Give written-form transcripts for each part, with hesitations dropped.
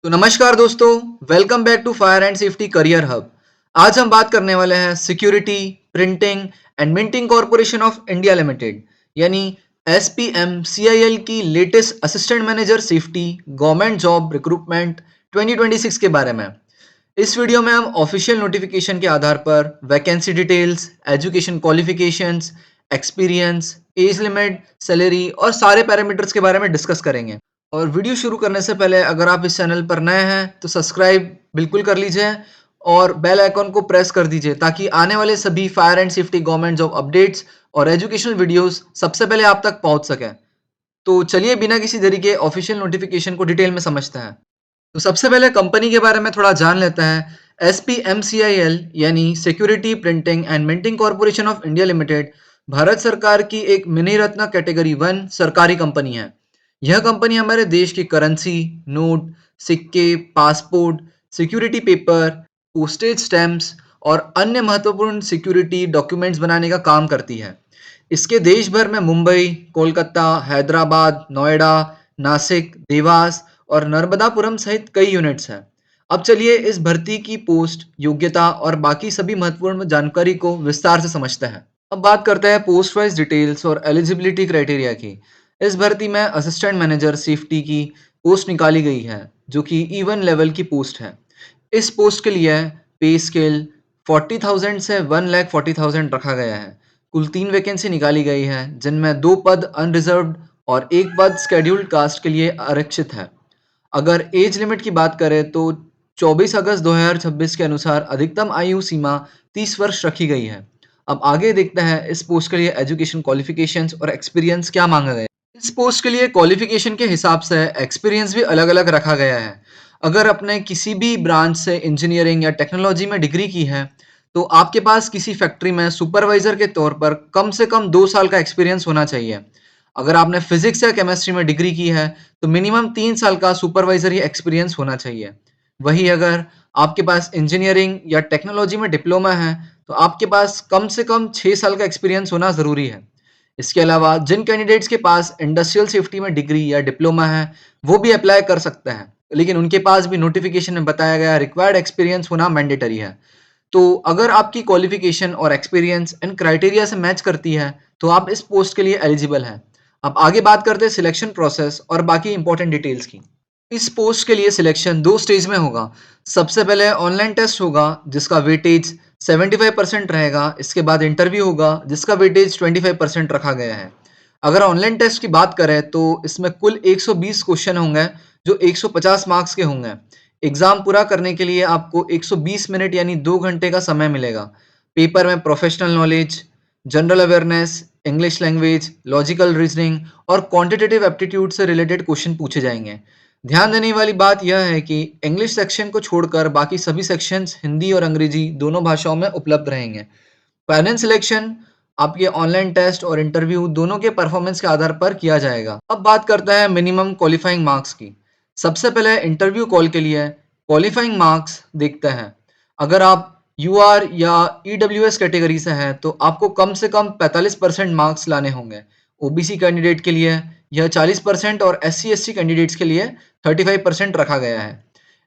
तो नमस्कार दोस्तों, welcome back to fire and safety career hub. आज हम बात करने वाले हैं security, printing and minting corporation of India limited यानी SPMCIL की latest assistant manager safety government job recruitment 2026 के बारे में। इस वीडियो में हम ऑफिशियल नोटिफिकेशन के आधार पर vacancy details, education qualifications, experience, age limit, salary और सारे पैरामीटर्स के बारे में डिस्कस करेंगे। और वीडियो शुरू करने से पहले अगर आप इस चैनल पर नए हैं तो सब्सक्राइब बिल्कुल कर लीजिए और बेल आइकॉन को प्रेस कर दीजिए ताकि आने वाले सभी fire and safety government job updates और एजुकेशनल वीडियोस सबसे पहले आप तक पहुंच सकें। तो चलिए बिना किसी देरी के ऑफिशियल नोटिफिकेशन को डिटेल में समझते हैं। तो सबसे पहले कंपनी के बारे में थोड़ा जान लेते हैं। SPMCIL यानी security printing and minting corporation of India limited Bharat सरकार की एक मिनी रत्न कैटेगरी वन सरकारी कंपनी है। यह कंपनी हमारे देश की करेंसी, नोट, सिक्के, passport, security paper, postage stamps और अन्य महत्वपूर्ण सिक्योरिटी डॉक्यूमेंट्स बनाने का काम करती है। इसके देश भर में मुंबई, कोलकाता, हैदराबाद, नोएडा, नासिक, देवास और नर्मदापुरम सहित कई यूनिट्स हैं। अब चलिए इस भर्ती की पोस्ट, योग्यता और बाकी सभी महत्वपूर्ण जानकारी को विस्तार से समझते हैं। अब बात करते हैं पोस्ट वाइज डिटेल्स और एलिजिबिलिटी क्राइटेरिया की। इस भर्ती में असिस्टेंट मैनेजर सेफ्टी की पोस्ट निकाली गई है, जो कि E1 लेवल की पोस्ट है। इस पोस्ट के लिए पे स्केल 40,000 से 1,40,000 रखा गया है। कुल 3 वैकेंसी निकाली गई है, जिनमें 2 पद अनरिजर्व्ड और 1 पद शेड्यूल्ड कास्ट के लिए आरक्षित है। अगर एज लिमिट की बात करें तो 24 अगस्त 2026 के अनुसार अधिकतम आयु सीमा 30 वर्ष रखी गई है। अब आगे देखते हैं इस पोस्ट के लिए एजुकेशन क्वालिफिकेशंस और एक्सपीरियंस क्या मांगा गया है। इस पोस्ट के लिए क्वालिफिकेशन के हिसाब से एक्सपीरियंस भी अलग-अलग रखा गया है। अगर आपने किसी भी ब्रांच से इंजीनियरिंग या टेक्नोलॉजी में डिग्री की है, तो आपके पास किसी फैक्ट्री में सुपरवाइजर के तौर पर कम से कम 2 साल का एक्सपीरियंस होना चाहिए। अगर आपने फिजिक्स या केमिस्ट्री में डिग्री की है, तो मिनिमम 3 साल का सुपरवाइजरी एक्सपीरियंस होना चाहिए। वहीं अगर आपके पास इंजीनियरिंग या टेक्नोलॉजी में डिप्लोमा है, तो आपके पास कम से कम 6 साल का एक्सपीरियंस होना ज़रूरी है। इसके अलावा जिन कैंडिडेट्स के पास इंडस्ट्रियल सेफ्टी में डिग्री या डिप्लोमा है, वो भी अप्लाई कर सकते हैं, लेकिन उनके पास भी नोटिफिकेशन में बताया गया रिक्वायर्ड एक्सपीरियंस होना मैंडेटरी है। तो अगर आपकी क्वालिफिकेशन और एक्सपीरियंस इन क्राइटेरिया से मैच करती है, तो आप इस पोस्ट के लिए एलिजिबल हैं। अब आगे बात करते हैं सिलेक्शन प्रोसेस और बाकी इंपॉर्टेंट डिटेल्स की। इस पोस्ट के लिए सिलेक्शन 2 स्टेज में होगा। सबसे पहले ऑनलाइन टेस्ट होगा, जिसका वेटेज 75% रहेगा। इसके बाद इंटरव्यू होगा, जिसका वेटेज 25% रखा गया है। अगर ऑनलाइन टेस्ट की बात करें तो इसमें कुल 120 क्वेश्चन होंगे, जो 150 मार्क्स के होंगे। एग्जाम पूरा करने के लिए आपको 120 मिनट यानी 2 घंटे का समय मिलेगा। पेपर में professional knowledge, general awareness, English language, logical reasoning और क्वांटिटेटिव एप्टीट्यूड से रिलेटेड क्वेश्चन पूछे जाएंगे। ध्यान देने वाली बात यह है कि इंग्लिश सेक्शन को छोड़कर बाकी सभी सेक्शंस हिंदी और अंग्रेजी दोनों भाषाओं में उपलब्ध रहेंगे। फाइनल सिलेक्शन आपके ऑनलाइन टेस्ट और इंटरव्यू दोनों के परफॉर्मेंस के आधार पर किया जाएगा। अब बात करते हैं मिनिमम क्वालिफाइंग मार्क्स की। सबसे पहले इंटरव्यू कॉल के लिए क्वालिफाइंग मार्क्स देखते हैं। अगर आप UR या EWS कैटेगरी से हैं तो आपको कम से कम 45% मार्क्स लाने होंगे। OBC कैंडिडेट के लिए यह 40% और SC/ST कैंडिडेट्स के लिए 35% रखा गया है।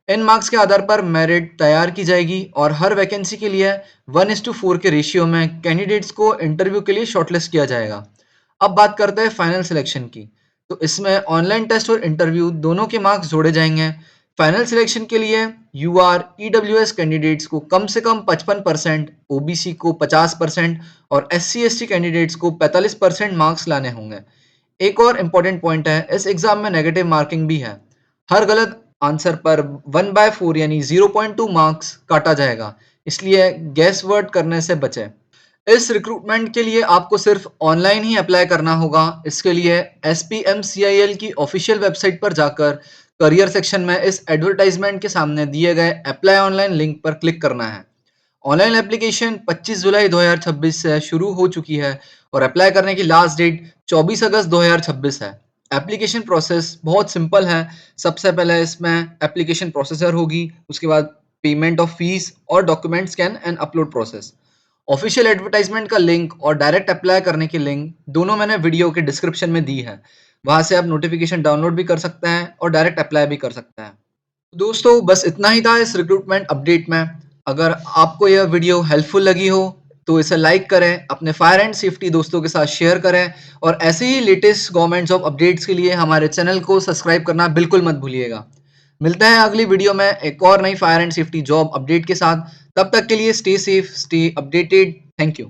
इन मार्क्स के आधार पर मेरिट तैयार की जाएगी और हर वैकेंसी के लिए 1:4 के रेशियो में कैंडिडेट्स को इंटरव्यू के लिए शॉर्टलिस्ट किया जाएगा। अब बात करते हैं फाइनल सिलेक्शन की। तो इसमें ऑनलाइन टेस्ट और इंटरव्यू दोनों के मार्क्स जोड़े जाएंगे। फाइनल सिलेक्शन के लिए UR EWS कैंडिडेट्स को कम से कम 55%, OBC को 50% और SC/ST कैंडिडेट्स को 45% मार्क्स लाने होंगे। एक और इम्पोर्टेंट पॉइंट है, इस एग्जाम में नेगेटिव मार्किंग भी है। हर गलत आंसर पर 1/4 यानी 0.2 मार्क्स काटा जाएगा, इसलिए गैस वर्ड करने से बचें। इस रिक्रूटमेंट के लिए आपको सिर्फ ऑनलाइन ही अप्लाई करना होगा। इसके लिए SPMCIL की ऑफिशियल वेबसाइट पर जाकर करियर सेक्शन में इस एडवर्टाइजमेंट के सामने दिए गए अप्लाई ऑनलाइन लिंक पर क्लिक करना है। ऑनलाइन एप्लीकेशन 25 जुलाई 2026 से शुरू हो चुकी है और अप्लाई करने की लास्ट डेट 24 अगस्त 2026 है। एप्लीकेशन प्रोसेस बहुत सिंपल है। सबसे पहले इसमें एप्लीकेशन प्रोसेसर होगी, उसके बाद पेमेंट ऑफ फीस और document scan and upload process. Official advertisement का लिंक और डायरेक्ट अप्लाई करने की लिंक दोनों मैंने वीडियो के डिस्क्रिप्शन में दी है। वहां से आप नोटिफिकेशन डाउनलोड भी कर सकते हैं और डायरेक्ट अप्लाई भी कर सकते हैं। दोस्तों बस इतना ही था इस रिक्रूटमेंट अपडेट में। अगर आपको यह वीडियो हेल्पफुल लगी हो तो इसे लाइक करें, अपने फायर एंड सेफ्टी दोस्तों के साथ शेयर करें और ऐसे ही लेटेस्ट गवर्नमेंट जॉब अपडेट्स के लिए हमारे चैनल को सब्सक्राइब करना बिल्कुल मत भूलिएगा। मिलते हैं अगली वीडियो में एक और नई fire and safety job update के साथ। तब तक के लिए stay safe, stay updated. Thank you.